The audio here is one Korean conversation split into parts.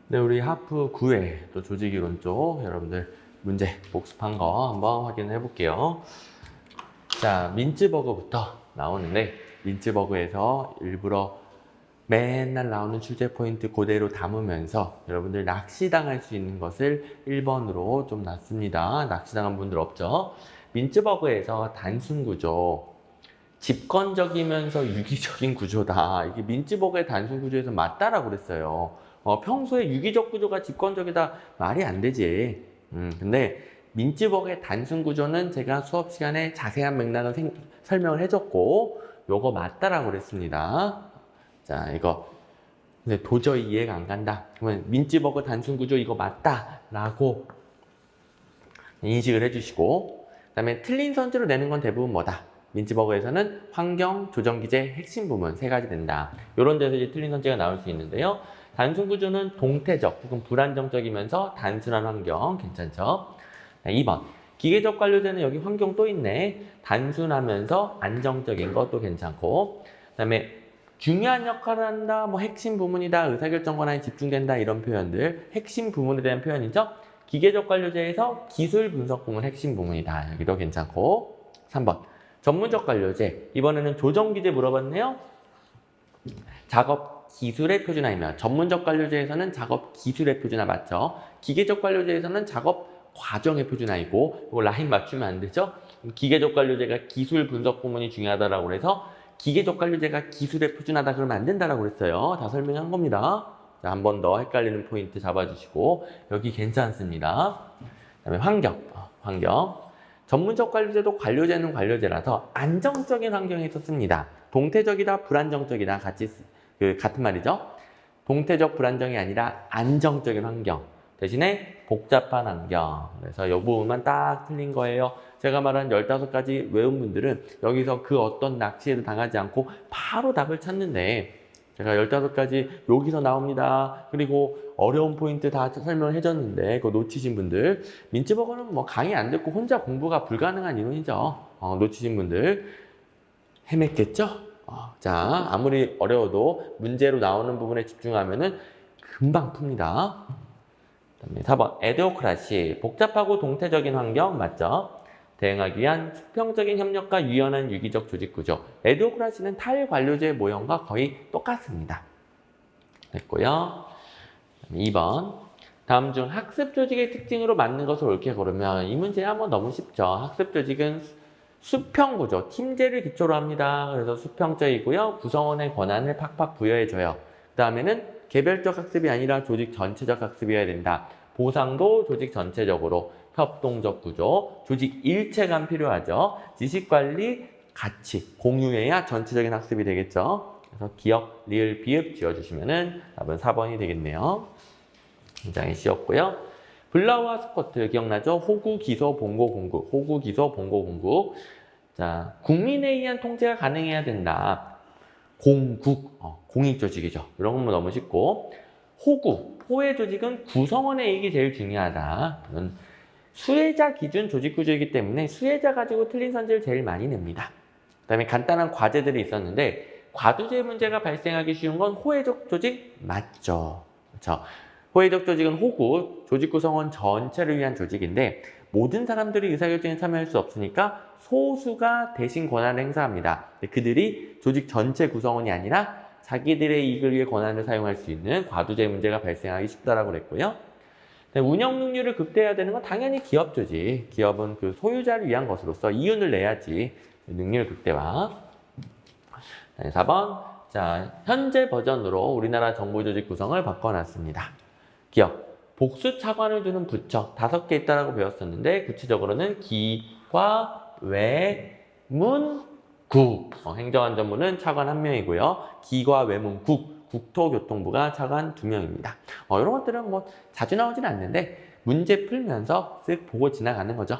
네, 우리 하프 9회 또 조직이론 쪽 여러분들 문제 복습한 거 한번 확인해 볼게요. 자, 민츠버그부터 나오는데 민츠버그에서 일부러 맨날 나오는 출제 포인트 그대로 담으면서 여러분들 낚시당할 수 있는 것을 1번으로 좀 놨습니다. 낚시당한 분들 없죠? 민츠버그에서 단순 구조, 집권적이면서 유기적인 구조다. 이게 민츠버그의 단순 구조에서 맞다라고 그랬어요. 평소에 유기적 구조가 집권적이다 말이 안 되지. 근데 민츠버그의 단순 구조는 제가 수업 시간에 자세한 맥락을 설명을 해줬고 요거 맞다라고 그랬습니다. 자, 이거 근데 도저히 이해가 안 간다. 그러면 민츠버그 단순 구조 이거 맞다라고 인식을 해주시고, 그다음에 틀린 선지로 내는 건 대부분 뭐다? 민츠버그에서는 환경, 조정기제, 핵심 부문 세 가지 된다. 이런 데서 이제 틀린 선지가 나올 수 있는데요. 단순 구조는 동태적 혹은 불안정적이면서 단순한 환경 괜찮죠? 2번 기계적 관료제는 여기 환경 또 있네. 단순하면서 안정적인 것도 괜찮고, 그다음에 중요한 역할을 한다, 뭐 핵심 부문이다, 의사결정 권한에 집중된다 이런 표현들 핵심 부문에 대한 표현이죠. 기계적 관료제에서 기술 분석 부문 핵심 부문이다. 여기도 괜찮고. 3번 전문적 관료제, 이번에는 조정기제 물어봤네요. 작업 기술의 표준화이며 전문적 관료제에서는 작업 기술의 표준화 맞죠? 기계적 관료제에서는 작업 과정의 표준화이고, 이거 라인 맞추면 안 되죠? 기계적 관료제가 기술 분석 부문이 중요하다라고 해서 기계적 관료제가 기술의 표준화다 그러면 안 된다라고 그랬어요. 다 설명한 겁니다. 자, 한 번 더 헷갈리는 포인트 잡아주시고, 여기 괜찮습니다. 그다음에 환경. 전문적 관료제도 관료제는 관료제라서 안정적인 환경에서 씁니다. 동태적이다, 불안정적이다 같은 말이죠. 동태적 불안정이 아니라 안정적인 환경. 대신에 복잡한 환경. 그래서 이 부분만 딱 틀린 거예요. 제가 말한 15가지 외운 분들은 여기서 그 어떤 낚시에도 당하지 않고 바로 답을 찾는데, 제가 15가지 여기서 나옵니다. 그리고 어려운 포인트 다 설명을 해줬는데 그거 놓치신 분들, 민츠버그는 뭐 강의 안 듣고 혼자 공부가 불가능한 이론이죠. 놓치신 분들 헤맸겠죠? 자, 아무리 어려워도 문제로 나오는 부분에 집중하면은 금방 풉니다. 그다음에 4번 에드호크라시, 복잡하고 동태적인 환경 맞죠? 대응하기 위한 수평적인 협력과 유연한 유기적 조직 구조. 에드호크라시는 탈관료제 모형과 거의 똑같습니다. 됐고요. 2번 다음 중 학습 조직의 특징으로 맞는 것을 옳게 고르면, 이 문제 한번 너무 쉽죠. 학습 조직은 수평 구조, 팀제를 기초로 합니다. 그래서 수평적이고요. 구성원의 권한을 팍팍 부여해줘요. 그 다음에는 개별적 학습이 아니라 조직 전체적 학습이어야 된다. 보상도 조직 전체적으로, 협동적 구조, 조직 일체감 필요하죠. 지식관리, 같이 공유해야 전체적인 학습이 되겠죠. 그래서 기억, 리을, 비읍 지어주시면은 답은 4번이 되겠네요. 굉장히 쉬웠고요. 블라우와 스쿼트 기억나죠? 호구, 기소, 봉고, 공국. 호구, 기소, 봉고, 공국. 자, 국민에 의한 통제가 가능해야 된다. 공국, 공익 조직이죠. 이런 건 너무 쉽고. 호구, 호의 조직은 구성원의 이익이 제일 중요하다. 수혜자 기준 조직 구조이기 때문에 수혜자 가지고 틀린 선지를 제일 많이 냅니다. 그 다음에 간단한 과제들이 있었는데, 과두제 문제가 발생하기 쉬운 건 호혜적 조직 맞죠? 그렇죠? 호혜적 조직은 호구, 조직 구성원 전체를 위한 조직인데 모든 사람들이 의사결정에 참여할 수 없으니까 소수가 대신 권한을 행사합니다. 그들이 조직 전체 구성원이 아니라 자기들의 이익을 위해 권한을 사용할 수 있는 과두제 문제가 발생하기 쉽다라고 그랬고요. 운영 능률을 극대화해야 되는 건 당연히 기업 조직. 기업은 그 소유자를 위한 것으로서 이윤을 내야지. 능률 극대화. 4번. 자, 현재 버전으로 우리나라 정부조직 구성을 바꿔놨습니다. 기업, 복수 차관을 두는 부처 5개 있다고 배웠었는데, 구체적으로는 기과, 외, 문, 국. 행정안전부는 차관 1명이고요. 기과, 외문, 국, 국토교통부가 차관 2명입니다. 이런 것들은 뭐 자주 나오진 않는데 문제 풀면서 쓱 보고 지나가는 거죠.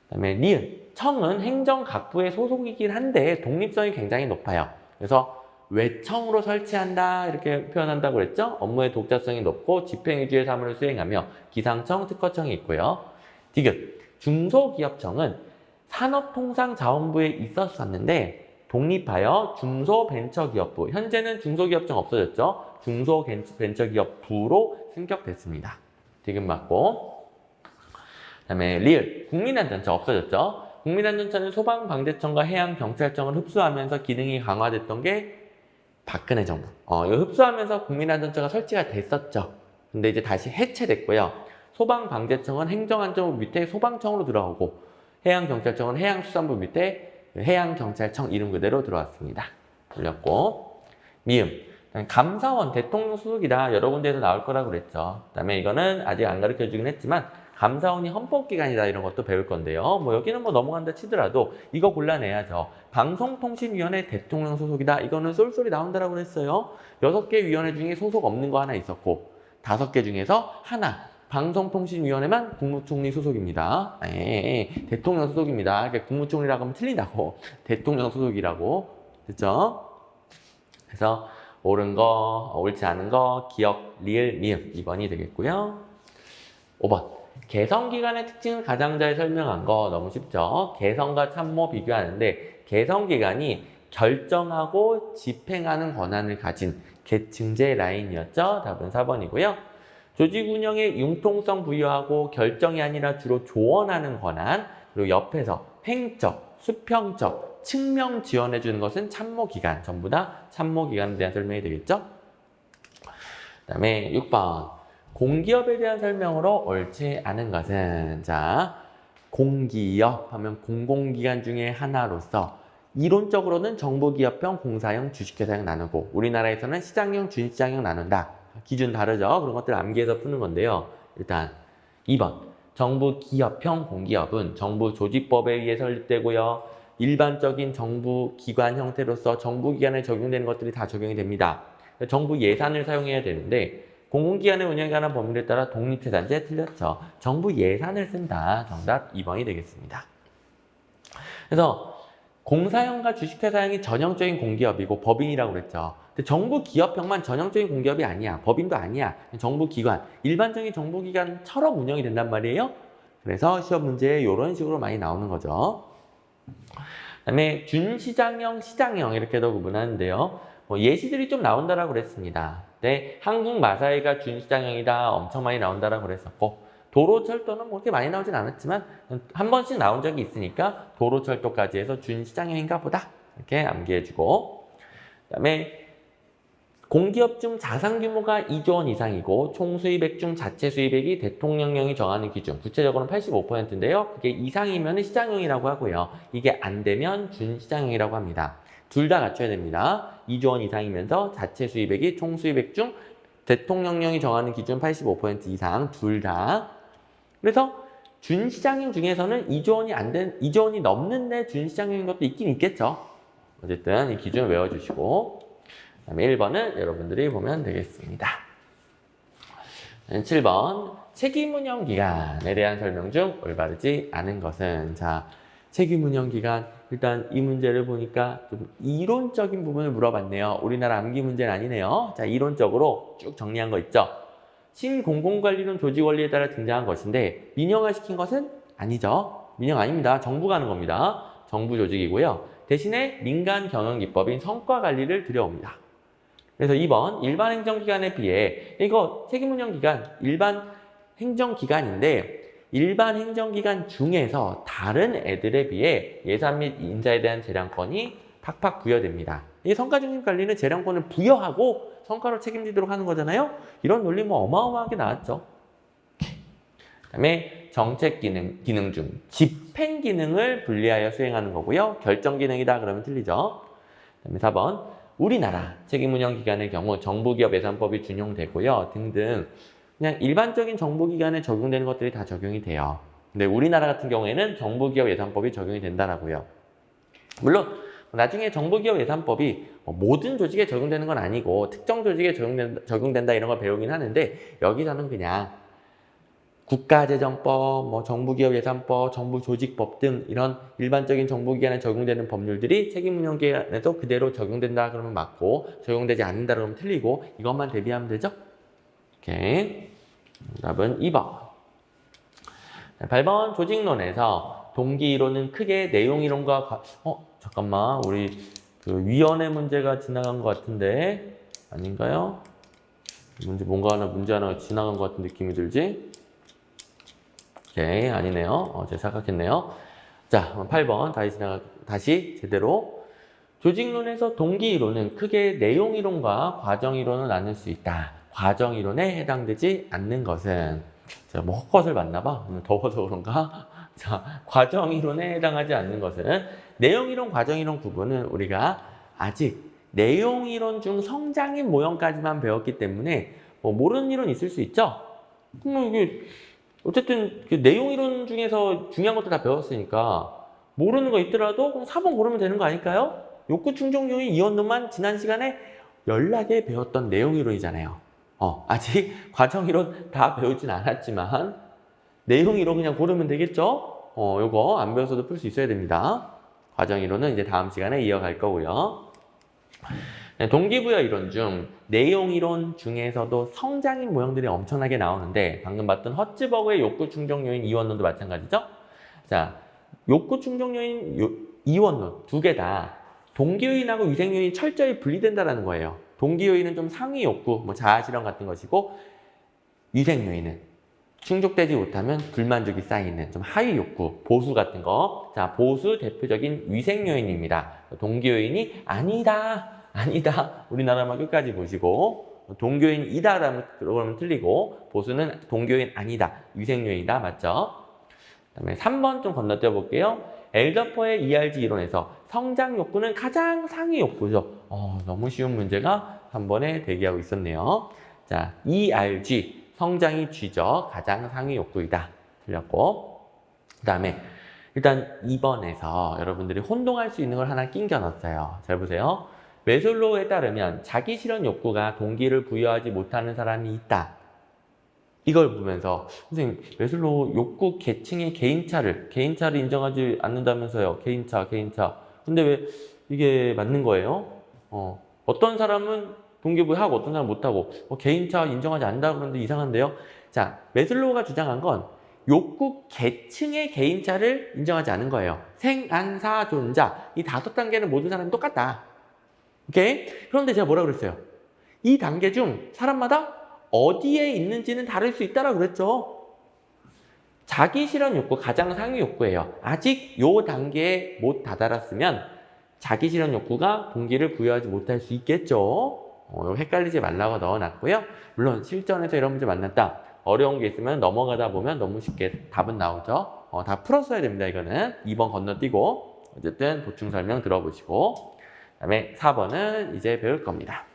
그다음에 니은, 청은 행정각부의 소속이긴 한데 독립성이 굉장히 높아요. 그래서 외청으로 설치한다 이렇게 표현한다고 그랬죠. 업무의 독자성이 높고 집행위주의 사무를 수행하며 기상청, 특허청이 있고요. 디귿, 중소기업청은 산업통상자원부에 있었었는데 독립하여 중소벤처기업부, 현재는 중소기업청 없어졌죠. 중소벤처기업부로 승격됐습니다. 디귿 맞고. 그다음에 리을, 국민안전처 없어졌죠. 국민안전처는 소방방재청과 해양경찰청을 흡수하면서 기능이 강화됐던 게 박근혜 정부. 이거 흡수하면서 국민안전처가 설치가 됐었죠. 근데 이제 다시 해체됐고요. 소방방재청은 행정안전부 밑에 소방청으로 들어오고 해양경찰청은 해양수산부 밑에 해양경찰청 이름 그대로 들어왔습니다. 돌렸고. 미음. 감사원 대통령 소속이다. 여러 군데에서 나올 거라고 그랬죠. 그다음에 이거는 아직 안 가르쳐 주긴 했지만 감사원이 헌법기관이다 이런 것도 배울 건데요. 뭐 여기는 뭐 넘어간다 치더라도 이거 골라내야죠. 방송통신위원회 대통령 소속이다. 이거는 쏠쏠이 나온다라고 그랬어요. 6개 위원회 중에 소속 없는 거 하나 있었고 5개 중에서 하나. 방송통신위원회만 국무총리 소속입니다. 대통령 소속입니다. 그러니까 국무총리라고 하면 틀린다고. 대통령 소속이라고. 됐죠? 그래서 옳은 거, 옳지 않은 거, 기억, 리을, 미음 2번이 되겠고요. 5번. 개성기관의 특징을 가장 잘 설명한 거 너무 쉽죠? 개성과 참모 비교하는데 개성기관이 결정하고 집행하는 권한을 가진 계층제 라인이었죠? 답은 4번이고요. 조직 운영에 융통성 부여하고 결정이 아니라 주로 조언하는 권한, 그리고 옆에서 횡적, 수평적, 측명 지원해 주는 것은 참모기관, 전부 다 참모기관에 대한 설명이 되겠죠? 그 다음에 6번. 공기업에 대한 설명으로 옳지 않은 것은, 자, 공기업 하면 공공기관 중에 하나로서 이론적으로는 정부기업형, 공사형, 주식회사형 나누고 우리나라에서는 시장형, 준시장형 나눈다. 기준 다르죠? 그런 것들 암기해서 푸는 건데요. 일단 2번. 정부 기업형 공기업은 정부 조직법에 의해 설립되고요. 일반적인 정부 기관 형태로서 정부 기관에 적용되는 것들이 다 적용이 됩니다. 정부 예산을 사용해야 되는데 공공기관의 운영에 관한 법률에 따라 독립재산제 틀렸죠. 정부 예산을 쓴다. 정답 2번이 되겠습니다. 그래서 공사형과 주식회사형이 전형적인 공기업이고 법인이라고 그랬죠. 근데 정부 기업형만 전형적인 공기업이 아니야. 법인도 아니야. 정부 기관, 일반적인 정부 기관처럼 운영이 된단 말이에요. 그래서 시험 문제에 이런 식으로 많이 나오는 거죠. 그다음에 준시장형, 시장형 이렇게도 구분하는데요. 예시들이 좀 나온다라고 그랬습니다. 네, 한국마사회가 준시장형이다. 엄청 많이 나온다라고 그랬었고 도로철도는 뭐 그렇게 많이 나오진 않았지만 한 번씩 나온 적이 있으니까 도로철도까지 해서 준시장형인가 보다. 이렇게 암기해주고 그다음에 공기업 중 자산 규모가 2조 원 이상이고 총 수입액 중 자체 수입액이 대통령령이 정하는 기준, 구체적으로는 85%인데요. 그게 이상이면 시장형이라고 하고요. 이게 안 되면 준시장형이라고 합니다. 둘 다 갖춰야 됩니다. 2조 원 이상이면서 자체 수입액이 총 수입액 중 대통령령이 정하는 기준 85% 이상 둘 다. 그래서 준시장형 중에서는 2조 원이 안 된, 2조 원이 넘는데 준시장형인 것도 있긴 있겠죠. 어쨌든 이 기준을 외워주시고 그다음에 1번은 여러분들이 보면 되겠습니다. 7번 책임운영기관에 대한 설명 중 올바르지 않은 것은 자 책임운영기관 일단 이 문제를 보니까 좀 이론적인 부분을 물어봤네요. 우리나라 암기 문제는 아니네요. 자 이론적으로 쭉 정리한 거 있죠. 신공공관리론 조직원리에 따라 등장한 것인데 민영화시킨 것은 아니죠. 민영 아닙니다. 정부가 하는 겁니다. 정부 조직이고요. 대신에 민간 경영기법인 성과관리를 들여옵니다. 그래서 2번 일반 행정기관에 비해 이거 책임운영기관 일반 행정기관인데 일반 행정기관 중에서 다른 애들에 비해 예산 및 인사에 대한 재량권이 팍팍 부여됩니다. 이 성과중심관리는 재량권을 부여하고 성과로 책임지도록 하는 거잖아요. 이런 논리 뭐 어마어마하게 나왔죠. 그다음에 정책 기능 중 집행 기능을 분리하여 수행하는 거고요. 결정 기능이다 그러면 틀리죠. 그다음에 4번 우리나라 책임운영기관의 경우 정부기업 예산법이 준용되고요. 등등 그냥 일반적인 정부기관에 적용되는 것들이 다 적용이 돼요. 근데 우리나라 같은 경우에는 정부기업 예산법이 적용이 된다라고요. 물론 나중에 정부기업 예산법이 모든 조직에 적용되는 건 아니고 특정 조직에 적용된다 이런 걸 배우긴 하는데 여기서는 그냥 국가재정법, 뭐 정부기업 예산법, 정부조직법 등 이런 일반적인 정부기관에 적용되는 법률들이 책임운영기관에도 그대로 적용된다 그러면 맞고 적용되지 않는다 그러면 틀리고 이것만 대비하면 되죠? 오케이. 답은 2번. 8번 조직론에서 동기이론은 크게 내용이론과 잠깐만 우리 그 위원회 문제가 지나간 것 같은데 아닌가요? 문제 하나 지나간 것 같은 느낌이 들지? 오케이, 아니네요. 제가 착각했네요. 자, 8번 다시 제대로. 조직론에서 동기이론은 크게 내용이론과 과정이론을 나눌 수 있다. 과정이론에 해당되지 않는 것은, 제가 뭐 헛것을 봤나 봐. 오늘 더워서 그런가? 자, 과정이론에 해당하지 않는 것은 내용이론, 과정이론 구분은 우리가 아직 내용이론 중 성장인 모형까지만 배웠기 때문에 뭐 모르는 이론 있을 수 있죠? 그럼 이게 어쨌든 그 내용이론 중에서 중요한 것도 다 배웠으니까 모르는 거 있더라도 그럼 4번 고르면 되는 거 아닐까요? 욕구 충족 요인 이원론만 지난 시간에 연락에 배웠던 내용이론이잖아요. 아직 과정이론 다 배우진 않았지만 내용이론 그냥 고르면 되겠죠? 요거 안 배워서도 풀 수 있어야 됩니다. 과정이론은 이제 다음 시간에 이어갈 거고요. 동기부여 이론 중 내용이론 중에서도 성장인 모형들이 엄청나게 나오는데 방금 봤던 허츠버그의 욕구 충족 요인 이원론도 마찬가지죠? 자, 욕구 충족 요인 이원론 두 개 다 동기 요인하고 위생 요인이 철저히 분리된다는 거예요. 동기 요인은 좀 상위 욕구, 뭐 자아 실현 같은 것이고 위생 요인은 충족되지 못하면 불만족이 쌓이는 좀 하위 욕구, 보수 같은 거. 자, 보수 대표적인 위생 요인입니다. 동기 요인이 아니다. 우리나라만 끝까지 보시고 동기 요인이다 그러면 틀리고 보수는 동기 요인 아니다. 위생 요인이다. 맞죠? 그다음에 3번 좀 건너뛰어 볼게요. 엘더퍼의 ERG 이론에서 성장 욕구는 가장 상위 욕구죠. 너무 쉬운 문제가 3번에 대기하고 있었네요. 자, ERG 성장이 G죠. 가장 상위 욕구이다. 틀렸고. 그 다음에 일단 2번에서 여러분들이 혼동할 수 있는 걸 하나 낑겨 넣었어요. 잘 보세요. 매슬로우에 따르면 자기 실현 욕구가 동기를 부여하지 못하는 사람이 있다. 이걸 보면서 선생님 매슬로우 욕구 계층의 개인차를 인정하지 않는다면서요. 개인차. 근데 왜 이게 맞는 거예요? 어떤 사람은 동기부여하고 어떤 사람은 못하고 개인차 인정하지 않는다 그러는데 이상한데요. 자, 매슬로우가 주장한 건 욕구 계층의 개인차를 인정하지 않은 거예요. 생안사존자 이 5단계는 모든 사람이 똑같다. 오케이? 그런데 제가 뭐라 그랬어요? 이 단계 중 사람마다 어디에 있는지는 다를 수 있다라고 그랬죠. 자기 실현 욕구 가장 상위 욕구예요. 아직 요 단계에 못 다다랐으면 자기 실현 욕구가 동기를 부여하지 못할 수 있겠죠. 헷갈리지 말라고 넣어놨고요. 물론 실전에서 이런 문제 만났다. 어려운 게 있으면 넘어가다 보면 너무 쉽게 답은 나오죠. 다 풀었어야 됩니다. 이거는 2번 건너뛰고 어쨌든 보충 설명 들어보시고 그 다음에 4번은 이제 배울 겁니다.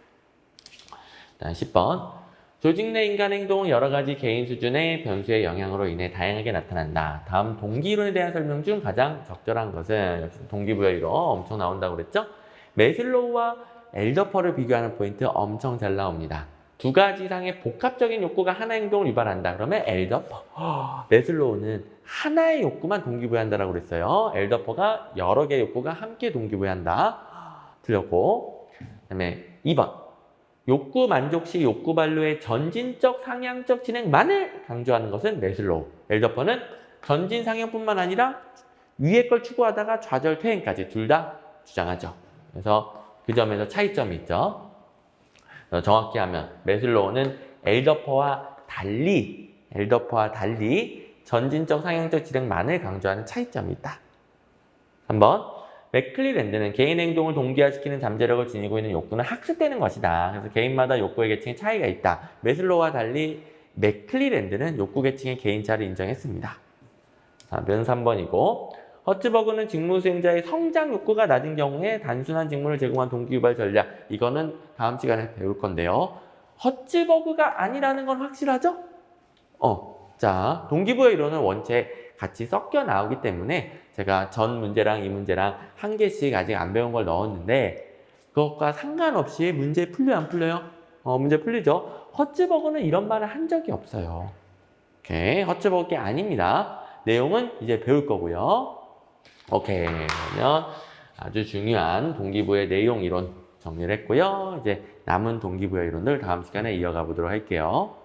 다음 10번 조직 내 인간 행동은 여러 가지 개인 수준의 변수의 영향으로 인해 다양하게 나타난다. 다음 동기이론에 대한 설명 중 가장 적절한 것은 역시 동기부여 이론 엄청 나온다고 그랬죠? 매슬로우와 엘더퍼를 비교하는 포인트 엄청 잘 나옵니다. 두 가지 이상의 복합적인 욕구가 하나의 행동을 유발한다. 그러면 엘더퍼. 매슬로우는 하나의 욕구만 동기부여한다라고 그랬어요. 엘더퍼가 여러 개의 욕구가 함께 동기부여한다. 틀렸고. 그다음에 2번. 욕구 만족 시 욕구 반로의 전진적 상향적 진행만을 강조하는 것은 매슬로우. 엘더퍼는 전진 상향뿐만 아니라 위의 걸 추구하다가 좌절 퇴행까지 둘 다 주장하죠. 그래서 그 점에서 차이점이 있죠. 정확히 하면 매슬로우는 엘더퍼와 달리 전진적 상향적 진행만을 강조하는 차이점이 있다. 3번 맥클리랜드는 개인 행동을 동기화시키는 잠재력을 지니고 있는 욕구는 학습되는 것이다. 그래서 개인마다 욕구의 계층에 차이가 있다. 매슬로우와 달리 맥클리랜드는 욕구 계층의 개인차를 인정했습니다. 답은 3번이고 허츠버그는 직무 수행자의 성장 욕구가 낮은 경우에 단순한 직무를 제공한 동기유발 전략 이거는 다음 시간에 배울 건데요. 허츠버그가 아니라는 건 확실하죠? 자, 동기부여 이론은 원체 같이 섞여 나오기 때문에 제가 전 문제랑 이 문제랑 한 개씩 아직 안 배운 걸 넣었는데 그것과 상관없이 문제 풀려요, 안 풀려요? 문제 풀리죠? 허츠버그는 이런 말을 한 적이 없어요. 오케이, 허츠버그 게 아닙니다. 내용은 이제 배울 거고요. 오케이, 그러면 아주 중요한 동기부여 내용 이론 정리를 했고요. 이제 남은 동기부여 이론들 다음 시간에 이어가 보도록 할게요.